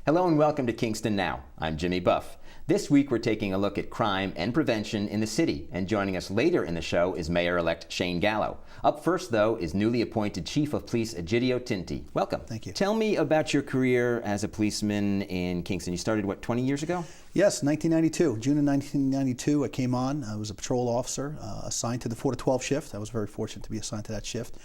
Hello and welcome to Kingston Now. I'm Jimmy Buff. This week we're taking a look at crime and prevention in the city, and joining us later in the show is Mayor-elect Shayne Gallo. Up first, though, is newly appointed Chief of Police Egidio Tinti. Welcome. Thank you. Tell me about your career as a policeman in Kingston. You started, 20 years ago? Yes, 1992. June of 1992, I came on. I was a patrol officer assigned to the 4 to 12 shift. I was very fortunate to be assigned to that shift.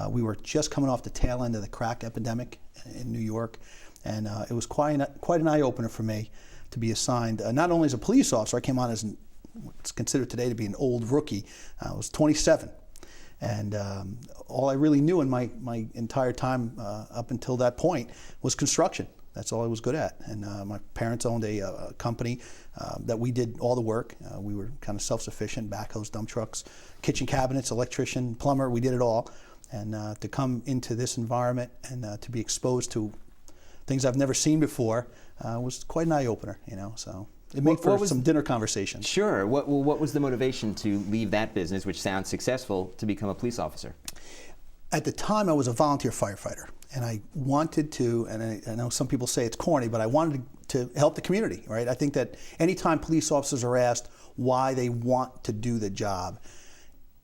We were just coming off the tail end of the crack epidemic in New York, and it was quite an eye-opener for me to be assigned, not only as a police officer. I came on as what's considered today to be an old rookie. I was 27. And all I really knew in my entire time up until that point was construction. That's all I was good at. And my parents owned a company that we did all the work. We were kind of self-sufficient, backhoes, dump trucks, kitchen cabinets, electrician, plumber, we did it all. And to come into this environment and to be exposed to things I've never seen before was quite an eye-opener, so. It made for some dinner conversations. Sure. What was the motivation to leave that business, which sounds successful, to become a police officer? At the time, I was a volunteer firefighter, and I wanted to, and I know some people say it's corny, but I wanted to help the community, right? I think that anytime police officers are asked why they want to do the job,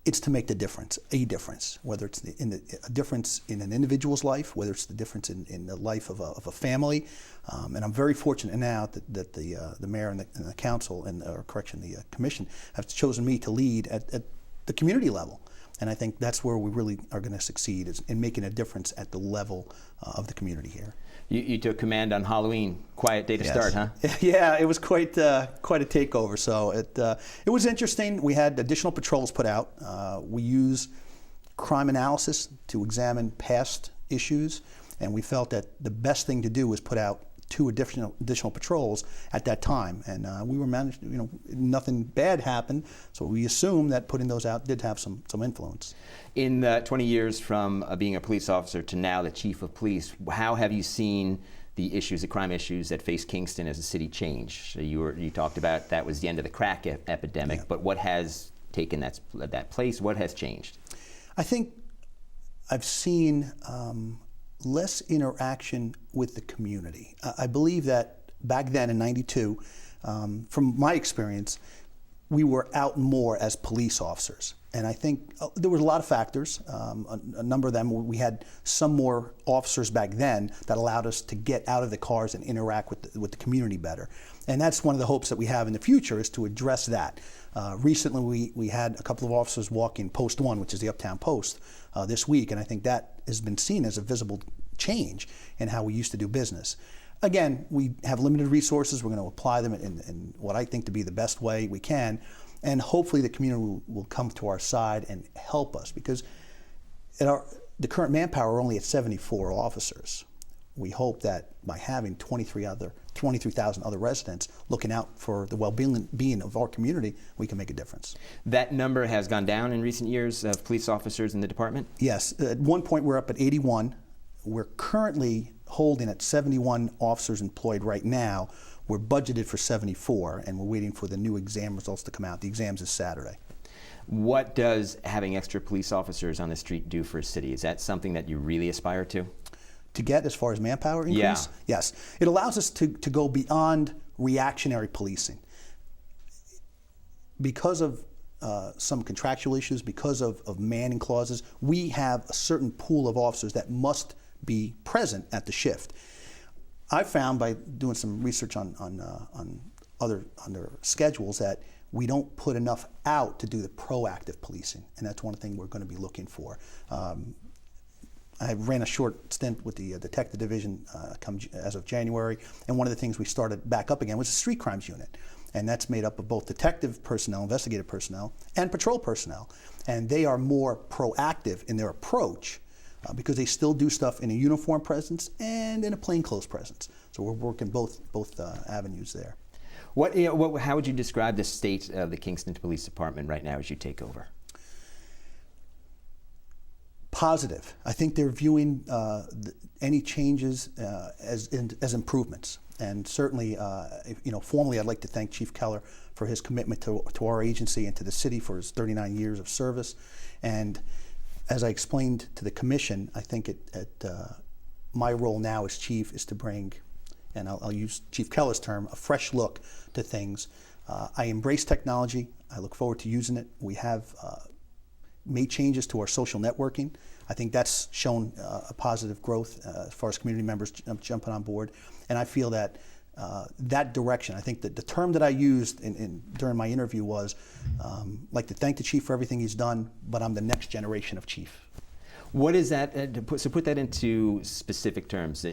it's to make the difference, a difference, whether it's a difference in an individual's life, whether it's the difference in the life of a family. And I'm very fortunate now that the mayor and the council, the commission, have chosen me to lead at the community level. And I think that's where we really are going to succeed, is in making a difference at the level of the community here. You took command on Halloween. Quiet day to start, huh? Yeah, it was quite a takeover. So it was interesting. We had additional patrols put out. We use crime analysis to examine past issues, and we felt that the best thing to do was put out 2 additional patrols at that time, and we were managed. Nothing bad happened, so we assumed that putting those out did have some influence. In 20 years from being a police officer to now the Chief of Police, how have you seen the crime issues that face Kingston as a city change? So you talked about that was the end of the crack epidemic, but what has taken that place? What has changed? I think I've seen less interaction with the community. I believe that back then in '92, from my experience, we were out more as police officers. And I think there was a lot of factors. A number of them, we had some more officers back then that allowed us to get out of the cars and interact with the community better. And that's one of the hopes that we have in the future, is to address that. Recently, we had a couple of officers walking Post 1, which is the Uptown Post, this week, and I think that has been seen as a visible change in how we used to do business. Again, we have limited resources. We're going to apply them in what I think to be the best way we can, and hopefully the community will come to our side and help us, because the current manpower are only at 74 officers. We hope that by having 23,000 other residents looking out for the well-being of our community, we can make a difference. That number has gone down in recent years of police officers in the department? Yes. At one point, we're up at 81. We're currently holding at 71 officers employed right now. We're budgeted for 74, and we're waiting for the new exam results to come out. The exams is Saturday. What does having extra police officers on the street do for a city? Is that something that you really aspire to? To get as far as manpower increase? Yeah. Yes. It allows us to go beyond reactionary policing. Because of some contractual issues, because of manning clauses, we have a certain pool of officers that must be present at the shift. I found, by doing some research on other schedules, that we don't put enough out to do the proactive policing, and that's one thing we're going to be looking for. I ran a short stint with the detective division as of January, and one of the things we started back up again was the street crimes unit. And that's made up of both detective personnel, investigative personnel, and patrol personnel. And they are more proactive in their approach because they still do stuff in a uniform presence and in a plainclothes presence. So we're working both avenues there. How would you describe the state of the Kingston Police Department right now as you take over? Positive. I think they're viewing any changes as improvements. And certainly, formally, I'd like to thank Chief Keller for his commitment to our agency and to the city for his 39 years of service. And as I explained to the commission, I think my role now as chief is to bring and I'll use Chief Keller's term, a fresh look to things. I embrace technology. I look forward to using it. We have made changes to our social networking. I think that's shown a positive growth as far as community members jumping on board. And I feel that that direction, I think that the term that I used during my interview was, like to thank the chief for everything he's done, but I'm the next generation of chief. What is that? So put that into specific terms.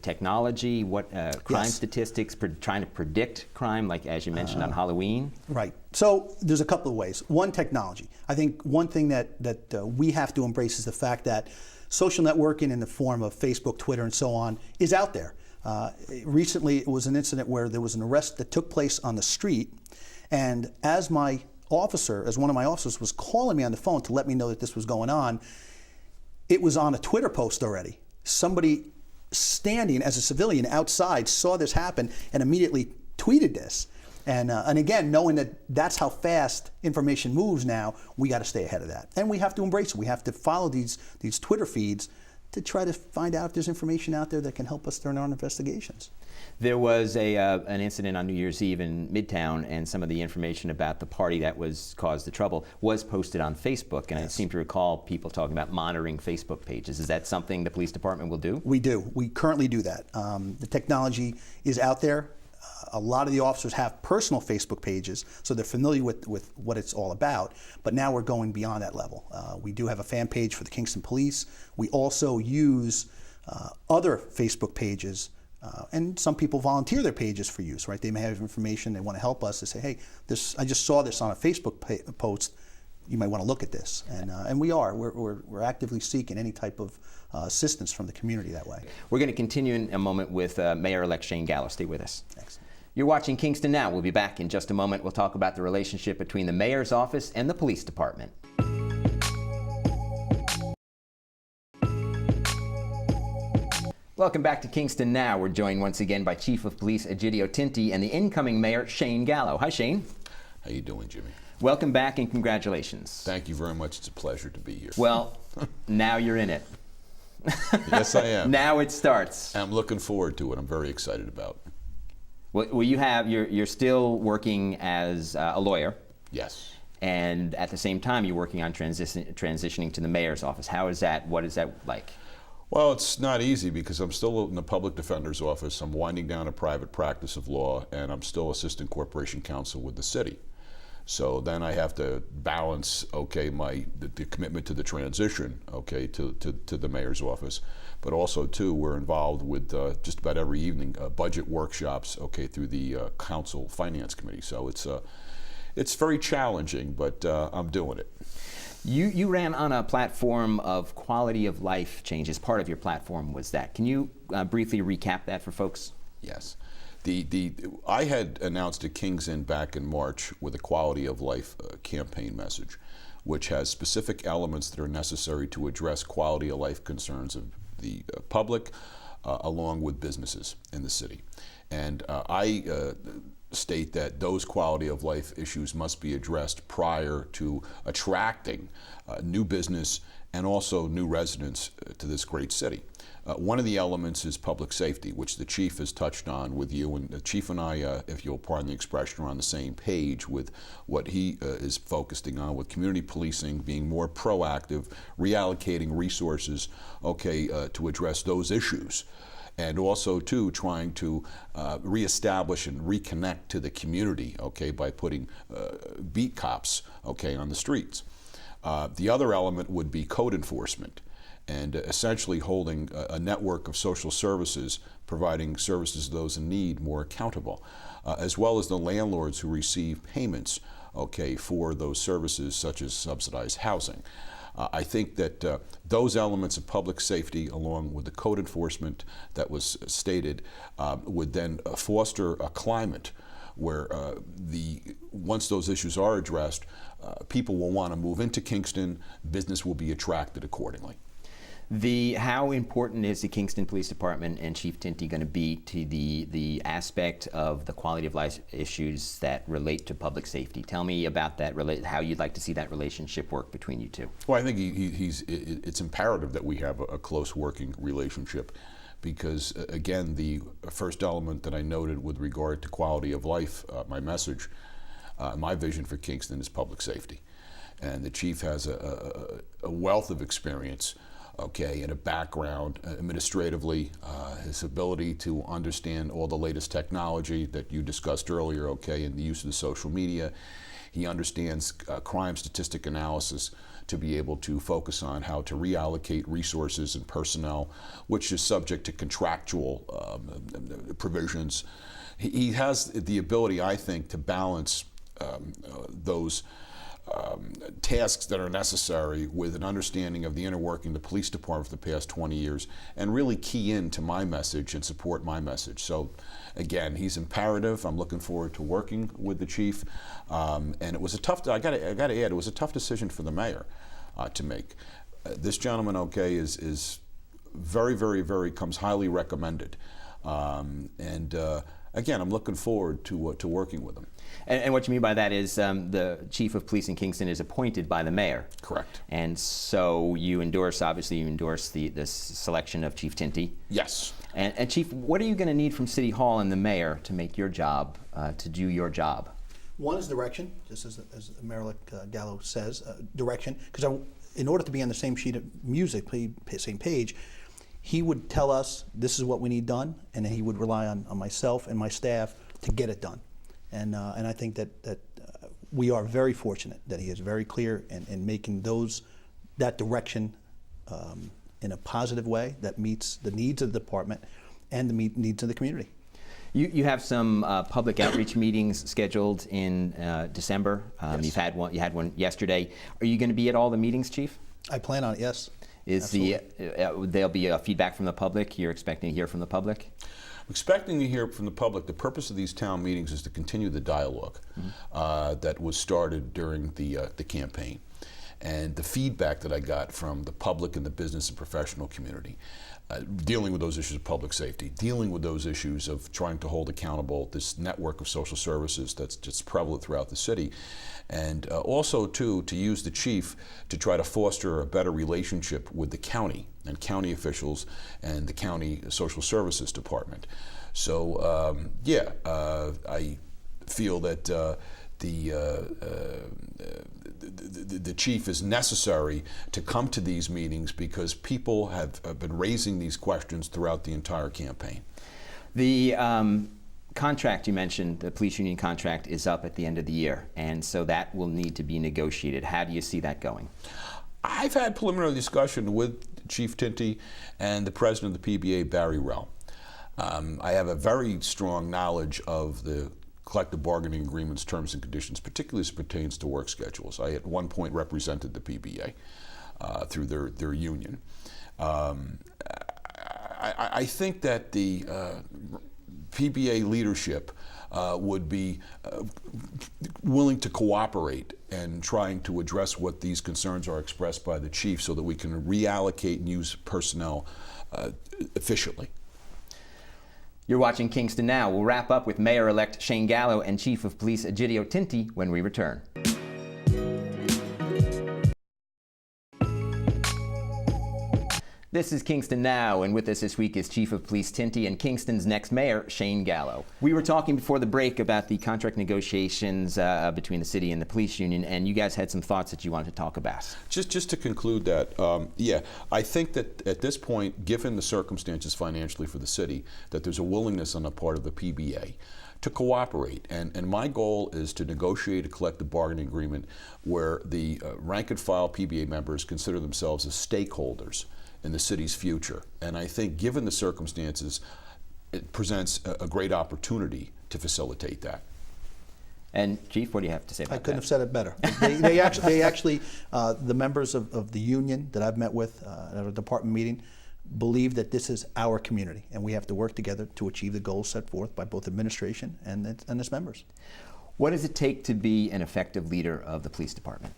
Technology, what crime Yes. statistics, trying to predict crime, like as you mentioned on Halloween? Right. So there's a couple of ways. One, technology. I think one thing that we have to embrace is the fact that social networking in the form of Facebook, Twitter, and so on is out there. Recently, it was an incident where there was an arrest that took place on the street, and as one of my officers was calling me on the phone to let me know that this was going on, it was on a Twitter post already. Somebody standing as a civilian outside saw this happen and immediately tweeted this. And again, knowing that that's how fast information moves now, we got to stay ahead of that. And we have to embrace it. We have to follow these Twitter feeds to try to find out if there's information out there that can help us during our investigations. There was an incident on New Year's Eve in Midtown, and some of the information about the party that caused the trouble was posted on Facebook, and yes. I seem to recall people talking about monitoring Facebook pages. Is that something the police department will do? We do. We currently do that. The technology is out there. A lot of the officers have personal Facebook pages, so they're familiar with what it's all about, but now we're going beyond that level. We do have a fan page for the Kingston Police. We also use other Facebook pages, and some people volunteer their pages for use, right? They may have information, they want to help us. They say, hey, I just saw this on a Facebook post. You might want to look at this, and we're actively seeking any type of assistance from the community that way. We're going to continue in a moment with Mayor-elect Shayne Gallo. Stay with us. Thanks. You're watching Kingston Now. We'll be back in just a moment. We'll talk about the relationship between the mayor's office and the police department. Welcome back to Kingston Now. We're joined once again by Chief of Police Egidio Tinti and the incoming Mayor, Shayne Gallo. Hi, Shayne. How you doing, Jimmy? Welcome back and congratulations. Thank you very much. It's a pleasure to be here. Well, now you're in it. Yes, I am. Now it starts. I'm looking forward to it. I'm very excited about it. Well, you're still working as a lawyer. Yes. And at the same time, you're working on transitioning to the mayor's office. How is that? What is that like? Well, it's not easy because I'm still in the public defender's office. I'm winding down a private practice of law, and I'm still assistant corporation counsel with the city. So then I have to balance, okay, the commitment to the transition, okay, to the mayor's office, but also too we're involved with just about every evening budget workshops, okay, through the council finance committee. So it's very challenging, but I'm doing it. You ran on a platform of quality of life changes. Part of your platform was that. Can you briefly recap that for folks? Yes. I had announced at King's Inn back in March with a quality of life campaign message, which has specific elements that are necessary to address quality of life concerns of the public, along with businesses in the city. And I state that those quality of life issues must be addressed prior to attracting new business and also new residents to this great city. One of the elements is public safety, which the chief has touched on with you, and the chief and I, if you'll pardon the expression, are on the same page with what he is focusing on with community policing, being more proactive, reallocating resources, okay, to address those issues. And also, too, trying to reestablish and reconnect to the community, okay, by putting beat cops, okay, on the streets. The other element would be code enforcement, and essentially holding a network of social services, providing services to those in need, more accountable, as well as the landlords who receive payments, okay, for those services such as subsidized housing. I think that those elements of public safety, along with the code enforcement that was stated, would then foster a climate where once those issues are addressed, people will want to move into Kingston, business will be attracted accordingly. How important is the Kingston Police Department and Chief Tinti going to be to the aspect of the quality of life issues that relate to public safety? Tell me about that, how you'd like to see that relationship work between you two. Well, I think it's imperative that we have a close working relationship, because again, the first element that I noted with regard to quality of life, my message, my vision for Kingston is public safety. And the chief has a wealth of experience, okay, and a background administratively, his ability to understand all the latest technology that you discussed earlier, okay, and the use of the social media. He understands crime statistic analysis to be able to focus on how to reallocate resources and personnel, which is subject to contractual provisions. He has the ability, I think, to balance those tasks that are necessary with an understanding of the inner working of the police department for the past 20 years and really key in to my message and support my message. So again, he's imperative. I'm looking forward to working with the chief. And it was a tough, I gotta add, it was a tough decision for the mayor to make. This gentleman, okay, is very, very, very, comes highly recommended. Again, I'm looking forward to working with him. And what you mean by that is the chief of police in Kingston is appointed by the mayor. Correct. And so you endorse, obviously, you endorse the selection of Chief Tinti. Yes. And Chief, what are you going to need from City Hall and the mayor to make your job, to do your job? One is direction, just as Mayor-elect Gallo says, direction, because in order to be on the same sheet of music, same page, he would tell us this is what we need done, and then he would rely on myself and my staff to get it done. And I think that we are very fortunate that he is very clear in making that direction in a positive way that meets the needs of the department and the needs of the community. You have some public outreach meetings scheduled in December. Yes. You had one yesterday. Are you going to be at all the meetings, Chief? I plan on it, yes. There'll be a feedback from the public? You're expecting to hear from the public? I'm expecting to hear from the public. The purpose of these town meetings is to continue the dialogue that was started during the campaign. And the feedback that I got from the public and the business and professional community, dealing with those issues of public safety, dealing with those issues of trying to hold accountable this network of social services that's just prevalent throughout the city, and also too to use the chief to try to foster a better relationship with the county and county officials and the county social services department. So I feel that the chief is necessary to come to these meetings because people have been raising these questions throughout the entire campaign. The contract you mentioned, the police union contract, is up at the end of the year, and so that will need to be negotiated. How do you see that going? I've had preliminary discussion with Chief Tinti and the president of the PBA, Barry Rell. I have a very strong knowledge of the collective bargaining agreements, terms and conditions, particularly as it pertains to work schedules. I at one point represented the PBA through their union. I think that the PBA leadership would be willing to cooperate and trying to address what these concerns are expressed by the chief so that we can reallocate and use personnel efficiently. You're watching Kingston Now. We'll wrap up with Mayor-elect Shayne Gallo and Chief of Police Egidio Tinti when we return. This is Kingston Now, and with us this week is Chief of Police Tinti and Kingston's next mayor, Shayne Gallo. We were talking before the break about the contract negotiations between the city and the police union, and you guys had some thoughts that you wanted to talk about. Just to conclude that, I think that at this point, given the circumstances financially for the city, that there's a willingness on the part of the PBA to cooperate. And my goal is to negotiate a collective bargaining agreement where the rank and file PBA members consider themselves as stakeholders in the city's future. And I think given the circumstances, it presents a great opportunity to facilitate that. And Chief, what do you have to say about that? I couldn't have said it better. They actually, the members of the union that I've met with at a department meeting believe that this is our community and we have to work together to achieve the goals set forth by both administration and its members. What does it take to be an effective leader of the police department?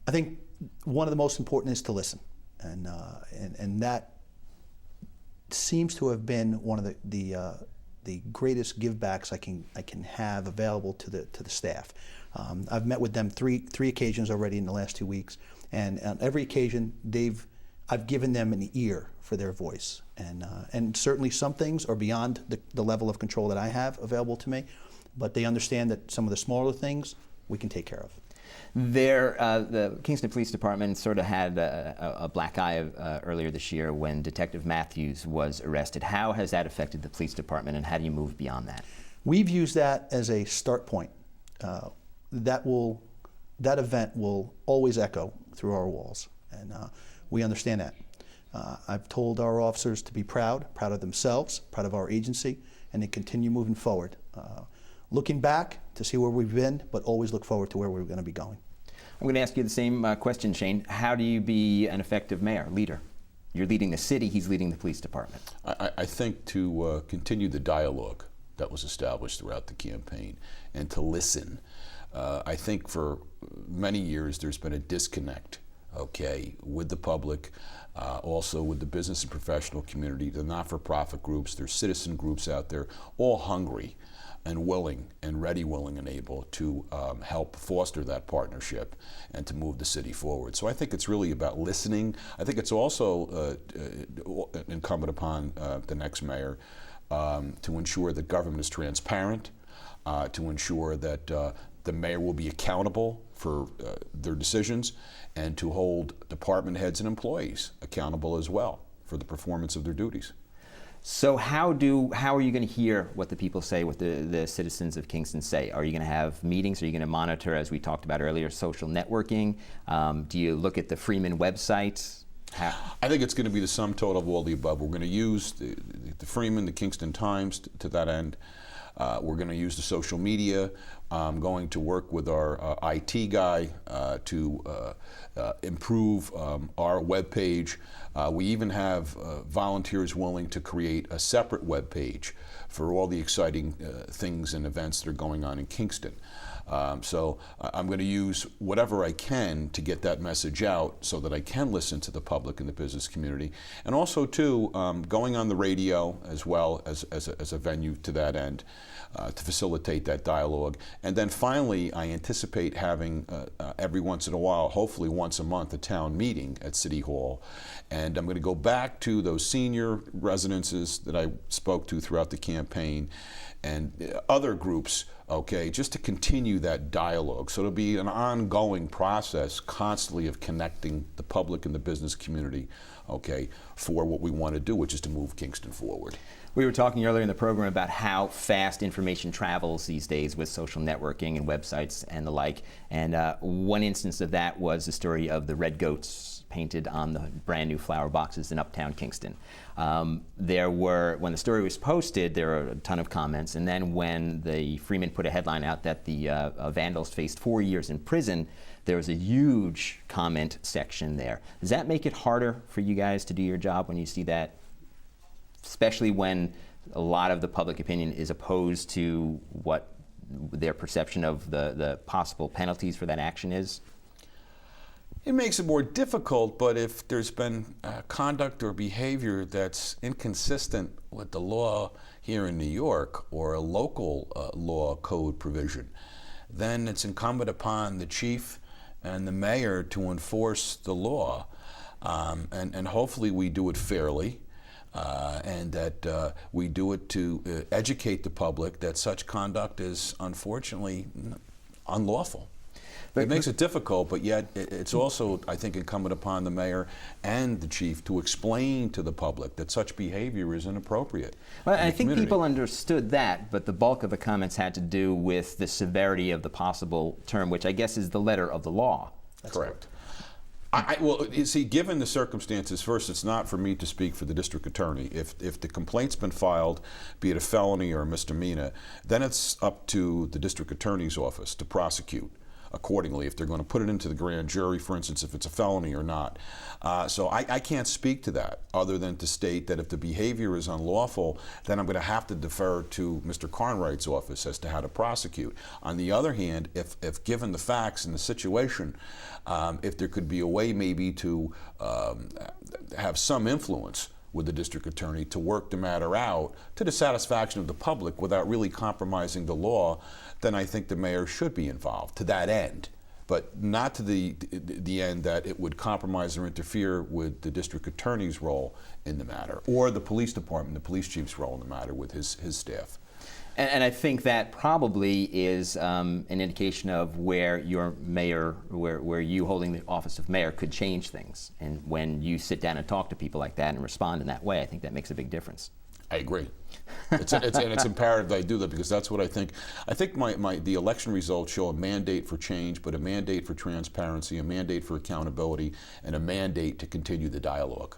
I think one of the most important is to listen. And that seems to have been one of the greatest givebacks I can have available to the staff. I've met with them three occasions already in the last 2 weeks, and on every occasion I've given them an ear for their voice. And certainly some things are beyond the level of control that I have available to me, but they understand that some of the smaller things we can take care of. The Kingston Police Department sort of had a black eye earlier this year when Detective Matthews was arrested. How has that affected the police department, and how do you move beyond that? We've used that as a start point. That event will always echo through our walls, and we understand that. I've told our officers to be proud of themselves, proud of our agency, and to continue moving forward. Looking back to see where we've been, but always look forward to where we're going to be going. I'm going to ask you the same question, Shayne. How do you be an effective mayor, leader? You're leading the city, he's leading the police department. I think to continue the dialogue that was established throughout the campaign and to listen. I think for many years there's been a disconnect, okay, with the public, also with the business and professional community, the not-for-profit groups, there's citizen groups out there, all hungry and willing and ready, willing and able to help foster that partnership and to move the city forward. So I think it's really about listening. I think it's also incumbent upon the next mayor to ensure that government is transparent, to ensure that the mayor will be accountable for their decisions, and to hold department heads and employees accountable as well for the performance of their duties. So how are you going to hear what the people say, what the citizens of Kingston say? Are you going to have meetings? Are you going to monitor, as we talked about earlier, social networking? Do you look at the Freeman website? I think it's going to be the sum total of all the above. We're going to use the Freeman, the Kingston Times to that end. We're going to use the social media. I'm going to work with our IT guy to improve our webpage. We even have volunteers willing to create a separate webpage for all the exciting things and events that are going on in Kingston. So I'm going to use whatever I can to get that message out so that I can listen to the public and the business community. And also, too, going on the radio as well as a venue to that end to facilitate that dialogue. And then finally, I anticipate having every once in a while, hopefully once a month, a town meeting at City Hall. And I'm going to go back to those senior residences that I spoke to throughout the campaign and other groups, okay, just to continue that dialogue. So it'll be an ongoing process constantly of connecting the public and the business community, okay, for what we want to do, which is to move Kingston forward. We were talking earlier in the program about how fast information travels these days with social networking and websites and the like. And one instance of that was the story of the red goats painted on the brand new flower boxes in Uptown Kingston. When the story was posted, there were a ton of comments, and then when the Freeman put a headline out that the vandals faced 4 years in prison, there was a huge comment section there. Does that make it harder for you guys to do your job when you see that, especially when a lot of the public opinion is opposed to what their perception of the possible penalties for that action is? It makes it more difficult, but if there's been conduct or behavior that's inconsistent with the law here in New York or a local law code provision, then it's incumbent upon the chief and the mayor to enforce the law. And hopefully we do it fairly, and that we do it to educate the public that such conduct is unfortunately unlawful. It makes it difficult, but yet it's also, I think, incumbent upon the mayor and the chief to explain to the public that such behavior is inappropriate. Well, I think people understood that, but the bulk of the comments had to do with the severity of the possible term, which I guess is the letter of the law. That's correct. Well, you see, given the circumstances, first, it's not for me to speak for the district attorney. If the complaint's been filed, be it a felony or a misdemeanor, then it's up to the district attorney's office to prosecute accordingly, if they're going to put it into the grand jury, for instance, if it's a felony or not. So I can't speak to that other than to state that if the behavior is unlawful, then I'm going to have to defer to Mr. Carnwright's office as to how to prosecute. On the other hand, if given the facts and the situation, if there could be a way maybe to have some influence with the district attorney to work the matter out to the satisfaction of the public without really compromising the law, then I think the mayor should be involved to that end. but not to the end that it would compromise or interfere with the district attorney's role in the matter, or the police department, the police chief's role in the matter with his staff. And I think that probably is an indication of where your mayor, where you holding the office of mayor could change things. And when you sit down and talk to people like that and respond in that way, I think that makes a big difference. I agree. And it's imperative that I do that, because that's what I think. I think the election results show a mandate for change, but a mandate for transparency, a mandate for accountability, and a mandate to continue the dialogue.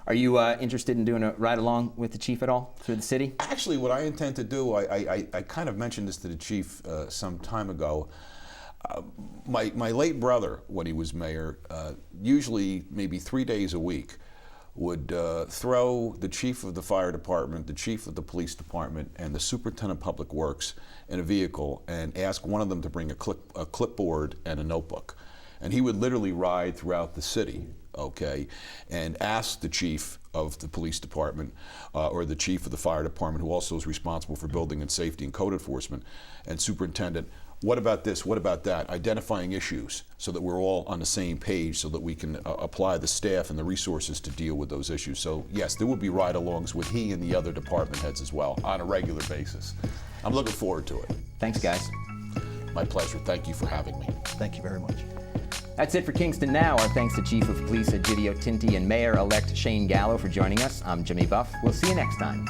Are you interested in doing a ride along with the chief at all through the city? Actually, what I intend to do, I kind of mentioned this to the chief some time ago. My late brother, when he was mayor, usually maybe 3 days a week, would throw the chief of the fire department, the chief of the police department, and the superintendent of public works in a vehicle and ask one of them to bring a clipboard and a notebook. And he would literally ride throughout the city, okay, and ask the chief of the police department or the chief of the fire department, who also is responsible for building and safety and code enforcement, and superintendent, what about this, what about that, identifying issues so that we're all on the same page, so that we can apply the staff and the resources to deal with those issues. So yes, there will be ride-alongs with he and the other department heads as well on a regular basis. I'm looking forward to it. Thanks, guys. My pleasure. Thank you for having me. Thank you very much. That's it for Kingston Now. Our thanks to Chief of Police Egidio Tinti and Mayor-elect Shayne Gallo for joining us. I'm Jimmy Buff. We'll see you next time.